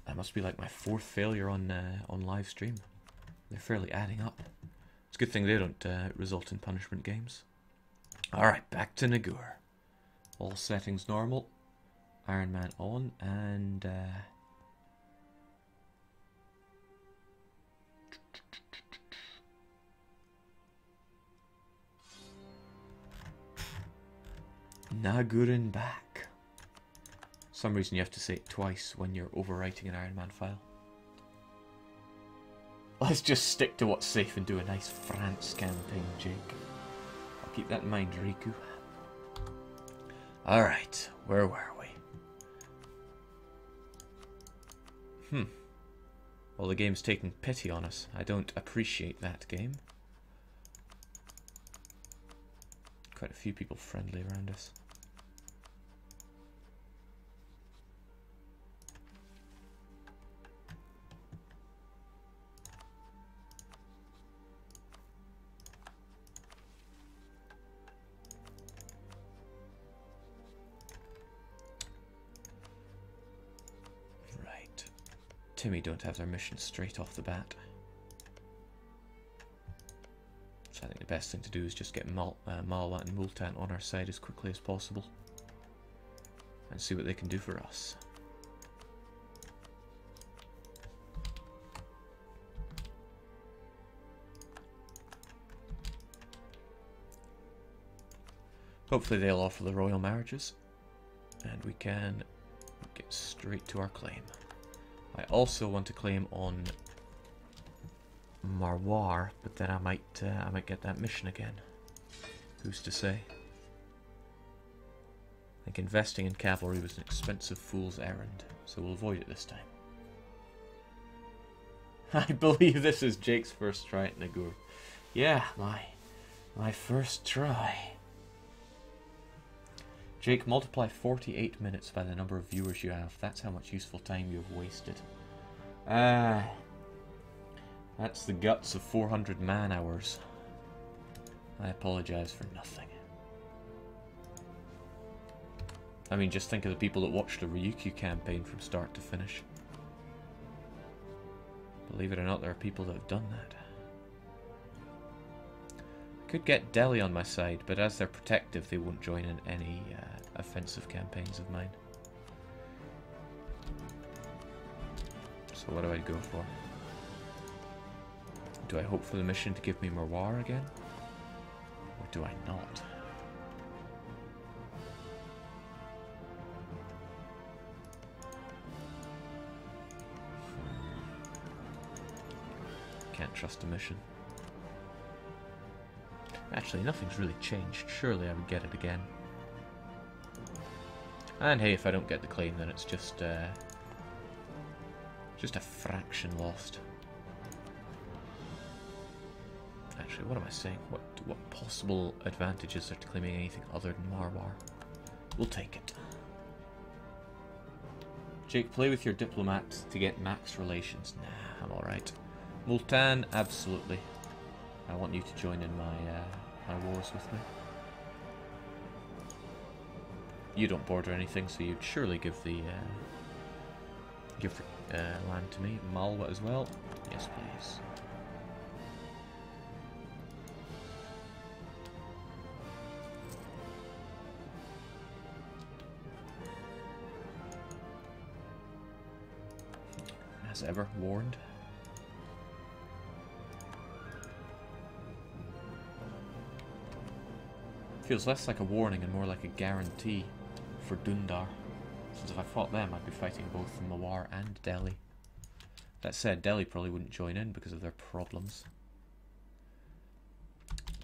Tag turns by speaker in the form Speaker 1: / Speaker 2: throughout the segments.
Speaker 1: That must be like my fourth failure on live stream. They're fairly adding up. It's a good thing they don't result in punishment games. Alright, back to Nagaur. All settings normal. Iron Man on, and Nagaurin back. For some reason you have to say it twice when you're overwriting an Iron Man file. Let's just stick to what's safe and do a nice France campaign, Jake. I'll keep that in mind, Riku. Alright, where were we? Well, the game's taking pity on us. I don't appreciate that game. Quite a few people friendly around us. Timmy don't have their mission straight off the bat. So I think the best thing to do is just get Malwa and Multan on our side as quickly as possible. And see what they can do for us. Hopefully they'll offer the royal marriages. And we can get straight to our claim. I also want to claim on Marwar, but then I might get that mission again. Who's to say? I think investing in cavalry was an expensive fool's errand, so we'll avoid it this time. I believe this is Jake's first try at Nagaur. Yeah, my first try. Jake, multiply 48 minutes by the number of viewers you have. That's how much useful time you have wasted. That's the guts of 400 man-hours. I apologize for nothing. I mean, just think of the people that watched the Ryukyu campaign from start to finish. Believe it or not, there are people that have done that. I could get Delhi on my side, but as they're protective, they won't join in any offensive campaigns of mine. So what do I go for? Do I hope for the mission to give me Marwar again? Or do I not? Can't trust a mission. Actually, nothing's really changed. Surely I would get it again. And hey, if I don't get the claim, then it's just a fraction lost. Actually, what am I saying? What possible advantages are to claiming anything other than Marwar? We'll take it. Jake, play with your diplomats to get max relations. Nah, I'm alright. Multan, absolutely. I want you to join in my wars with me. You don't border anything, so you'd surely give the land to me. Malwa as well. Yes, please. As ever, warned. Feels less like a warning and more like a guarantee for Dundar, since if I fought them I'd be fighting both Mawar and Delhi. That said, Delhi probably wouldn't join in because of their problems.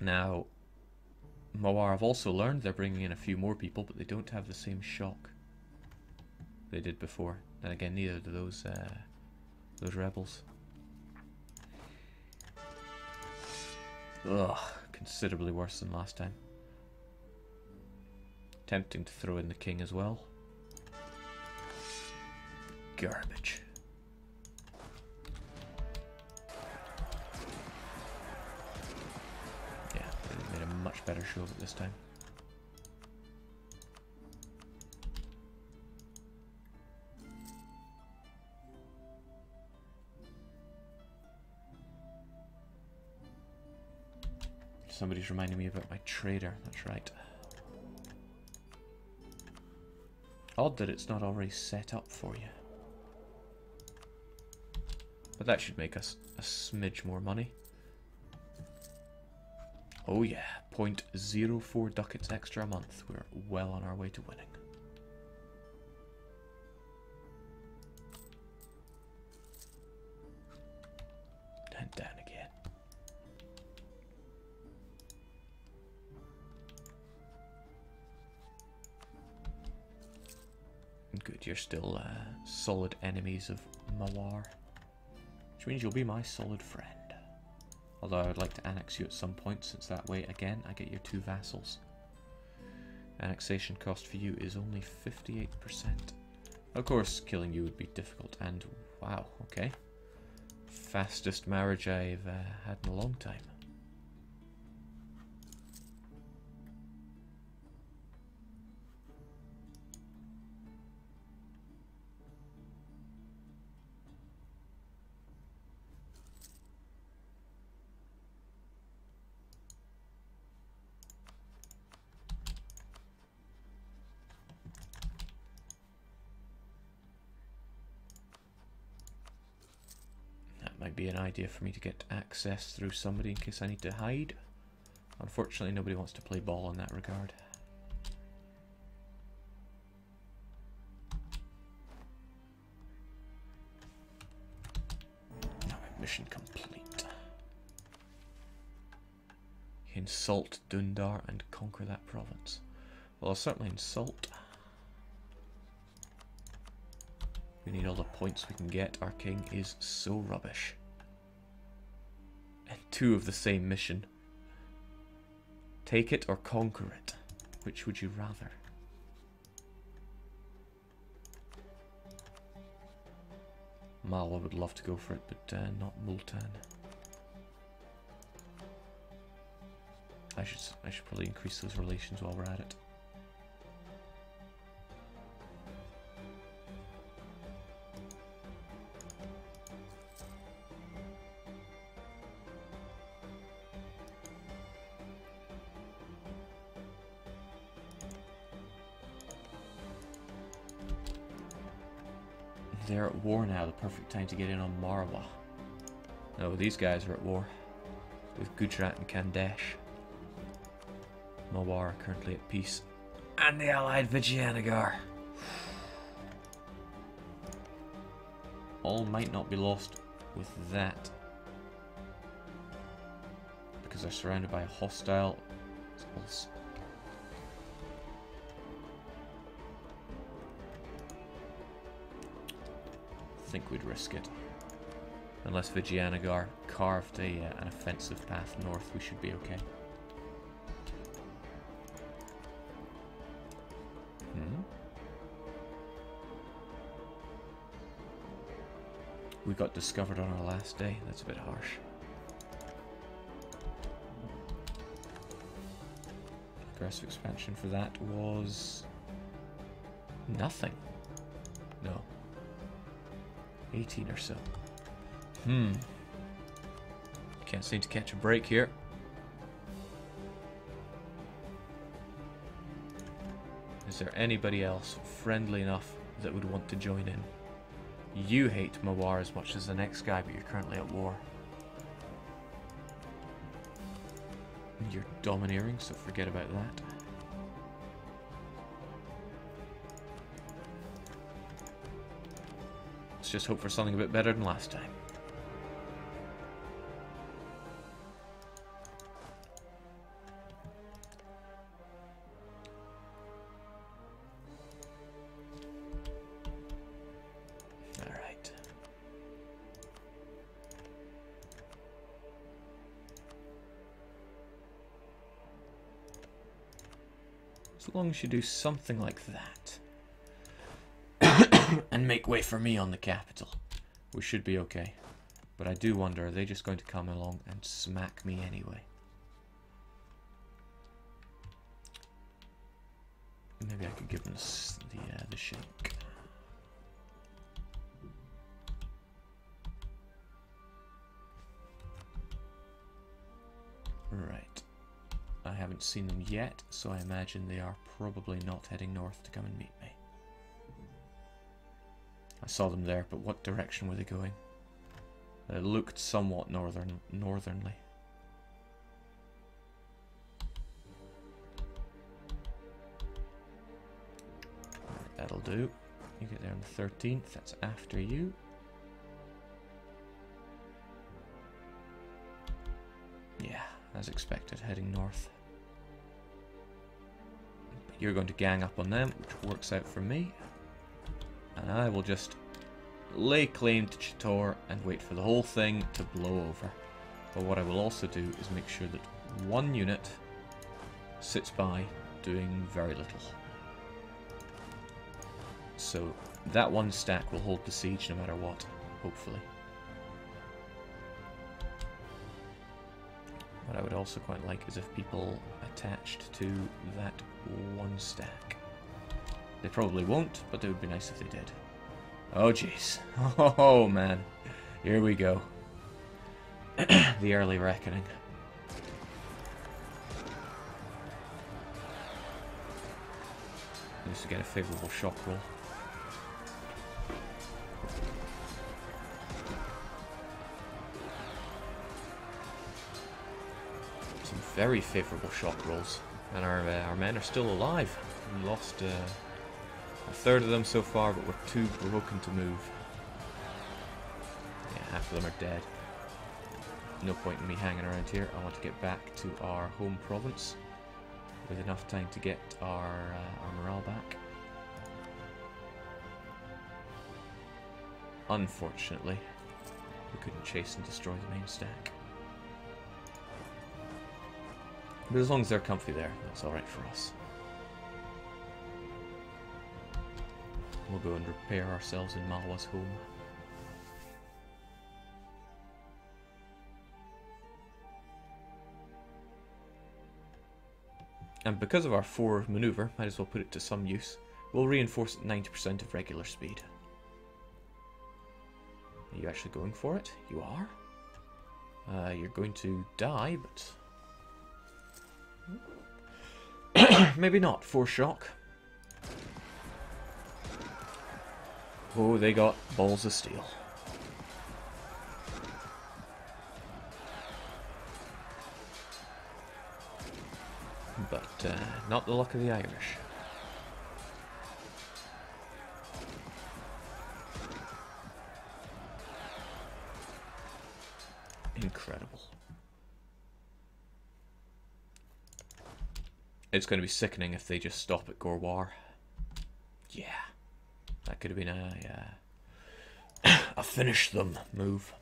Speaker 1: Now, Mawar have also learned they're bringing in a few more people, but they don't have the same shock they did before. And again, neither do those rebels. Ugh, considerably worse than last time. Tempting to throw in the king as well. Garbage. Yeah, they made a much better show of it this time. somebody's reminding me about my trader, that's right. Odd that it's not already set up for you. But that should make us a smidge more money. Oh yeah, 0.04 ducats extra a month. We're well on our way to winning. And down again. Good, you're still solid enemies of Mawar. Which means you'll be my solid friend. Although I would like to annex you at some point, since that way, again, I get your 2 vassals. Annexation cost for you is only 58%. Of course, killing you would be difficult, and wow, okay. Fastest marriage I've had in a long time. Might be an idea for me to get access through somebody in case I need to hide. Unfortunately, nobody wants to play ball in that regard. Mission complete. Insult Dundar and conquer that province. Well, I'll certainly insult. We need all the points we can get. Our king is so rubbish. And 2 of the same mission. Take it or conquer it. Which would you rather? Malwa would love to go for it, but not Multan. I should probably increase those relations while we're at it. They're at war now, the perfect time to get in on Marwa. No, these guys are at war with Gujarat and Khandesh. Mawar are currently at peace. And the allied Vijayanagar. All might not be lost with that. Because they're surrounded by a hostile... I think we'd risk it. Unless Vijayanagar carved an offensive path north, we should be okay. We got discovered on our last day. That's a bit harsh. Aggressive expansion for that was... nothing. No. 18 or so. Can't seem to catch a break here. Is there anybody else friendly enough that would want to join in? You hate Mawar as much as the next guy, but you're currently at war. You're domineering, so forget about that. Let's just hope for something a bit better than last time. Alright. As long as you do something like that. And make way for me on the capital, we should be okay. But I do wonder, are they just going to come along and smack me anyway? Maybe I could give them the shake. Right. haven't seen them yet, so I imagine they are probably not heading north to come and meet me. I saw them there, but what direction were they going? It looked somewhat northernly. Right, that'll do. You get there on the 13th, that's after you. Yeah, as expected, heading north. But you're going to gang up on them, which works out for me. And I will just lay claim to Chittor and wait for the whole thing to blow over. But what I will also do is make sure that one unit sits by doing very little. So that one stack will hold the siege no matter what, hopefully. What I would also quite like is if people attached to that one stack. They probably won't, but it would be nice if they did. Oh jeez. Oh man. Here we go. The early reckoning. Needs to get a favourable shock roll. Some very favourable shock rolls. And our men are still alive. We lost a third of them so far, but we're too broken to move. Yeah, half of them are dead. No point in me hanging around here. I want to get back to our home province with enough time to get our morale back. Unfortunately, we couldn't chase and destroy the main stack. But as long as they're comfy there, that's alright for us. We'll go and repair ourselves in Malwa's home. And because of our forward maneuver, might as well put it to some use. We'll reinforce at 90% of regular speed. Are you actually going for it? You are? You're going to die, but... maybe not. 4 shock. Oh, they got balls of steel. But not the luck of the Irish. Incredible. It's going to be sickening if they just stop at Gorwar. Yeah. That could have been a finish them move.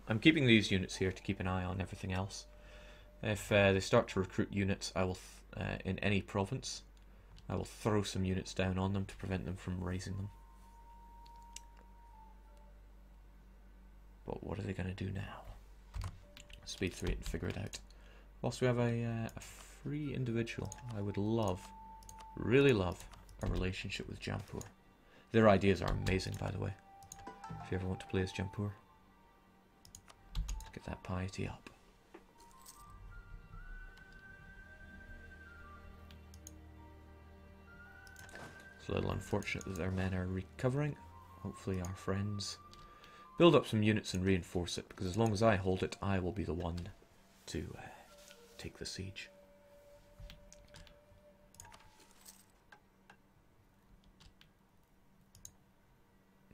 Speaker 1: I'm keeping these units here to keep an eye on everything else. If they start to recruit units, I will, in any province, I will throw some units down on them to prevent them from raising them. But what are they going to do now? Speed through it and figure it out. Whilst we have a free individual, I would love, really love, a relationship with Jampur. Their ideas are amazing, by the way. If you ever want to play as Jampur, let's get that piety up. It's a little unfortunate that their men are recovering. Hopefully our friends build up some units and reinforce it, because as long as I hold it, I will be the one to take the siege.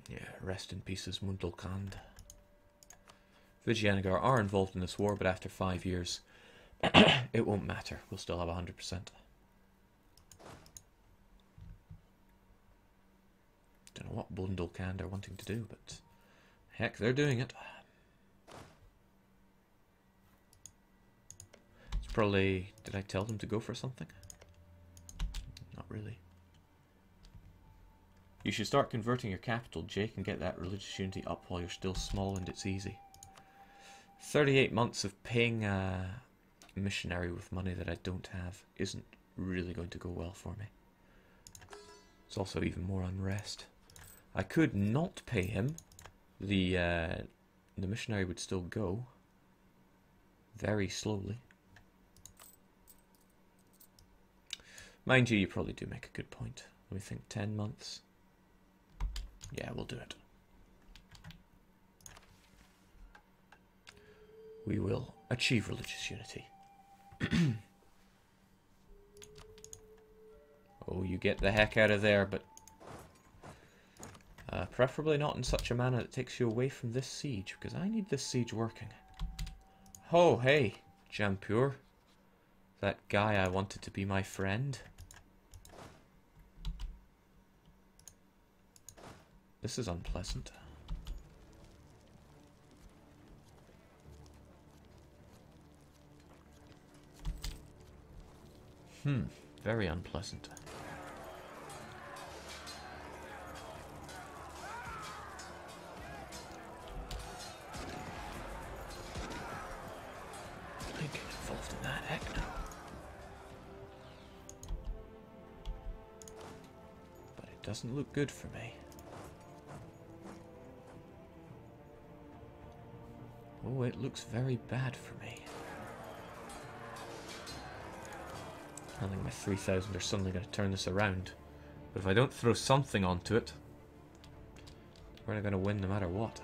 Speaker 1: Yeah, rest in pieces, Mundalkand. Vijayanagara are involved in this war, but after 5 years, it won't matter. We'll still have 100%. Don't know what Bundalkand are wanting to do, but heck, they're doing it. It's probably... Did I tell them to go for something? Not really. You should start converting your capital, Jake, and get that religious unity up while you're still small and it's easy. 38 months of paying a missionary with money that I don't have isn't really going to go well for me. It's also even more unrest. I could not pay him. The missionary would still go. Very slowly. Mind you, you probably do make a good point. Let me think, 10 months. Yeah, we'll do it. We will achieve religious unity. Oh, you get the heck out of there, but preferably not in such a manner that takes you away from this siege, because I need this siege working. Oh, hey, Jampur. That guy I wanted to be my friend. This is unpleasant. Very unpleasant. I get involved in that, heck no. But it doesn't look good for me. Oh, it looks very bad for me. I think my 3,000 are suddenly going to turn this around. But if I don't throw something onto it, we're not going to win no matter what.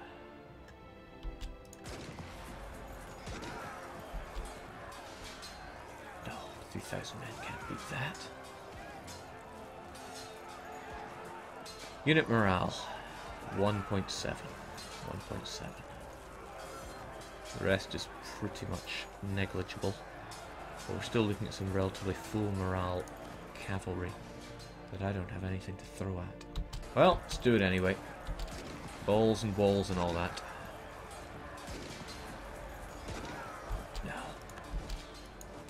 Speaker 1: No, 3,000 men can't beat that. Unit morale, 1.7. 1.7. The rest is pretty much negligible. But we're still looking at some relatively full morale cavalry that I don't have anything to throw at. Well, let's do it anyway. Balls and walls and all that. No.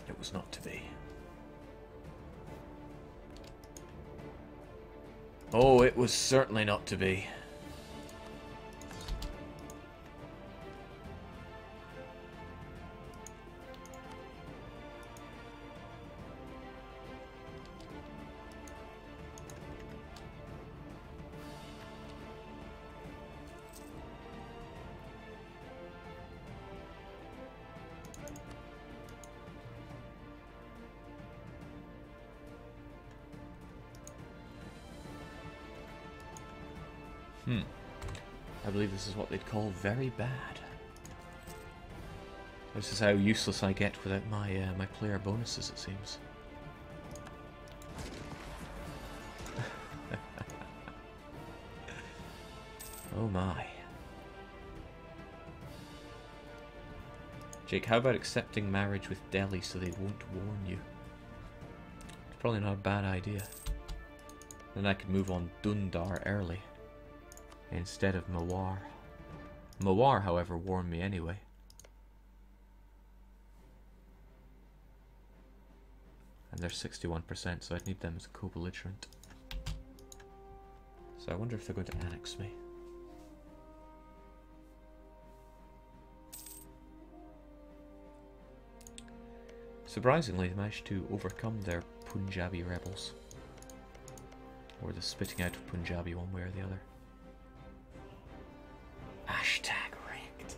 Speaker 1: It was not to be. Oh, it was certainly not to be. I believe this is what they'd call very bad. This is how useless I get without my my player bonuses, it seems. Oh my. Jake, how about accepting marriage with Delhi so they won't warn you? It's probably not a bad idea. Then I could move on Dundar early instead of Mawar. Mawar, however, warned me anyway. And they're 61%, so I'd need them as a co-belligerent. So I wonder if they're going to annex me. Surprisingly, they managed to overcome their Punjabi rebels. Or the spitting out of Punjabi one way or the other. Hashtag rigged.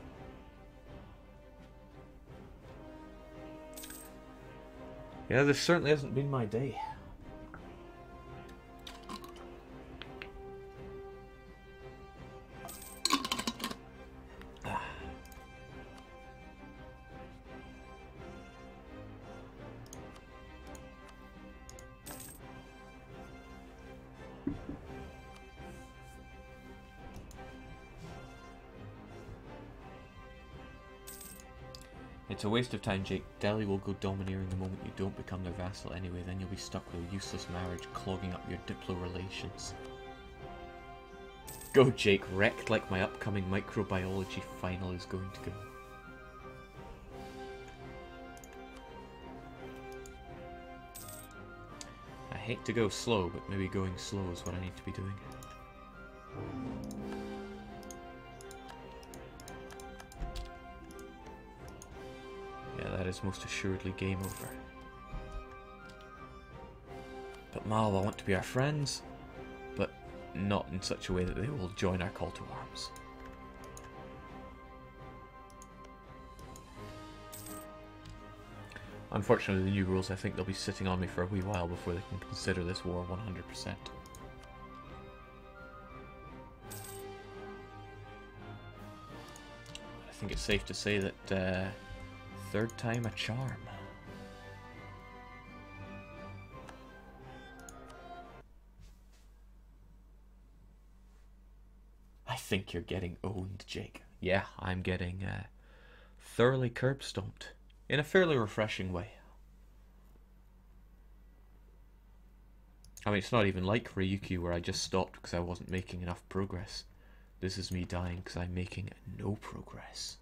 Speaker 1: Yeah, this certainly hasn't been my day. It's a waste of time, Jake. Delhi will go domineering the moment you don't become their vassal anyway, then you'll be stuck with a useless marriage clogging up your diplo relations. Go, Jake, wrecked like my upcoming microbiology final is going to go. I hate to go slow, but maybe going slow is what I need to be doing. Yeah, that is most assuredly game over. But Mal, I want to be our friends, but not in such a way that they will join our call to arms. Unfortunately, the new rules, I think they'll be sitting on me for a wee while before they can consider this war 100%. I think it's safe to say that third time a charm. I think you're getting owned, Jake. Yeah, I'm getting thoroughly curb stomped. In a fairly refreshing way. I mean, it's not even like Ryukyu where I just stopped because I wasn't making enough progress. This is me dying because I'm making no progress.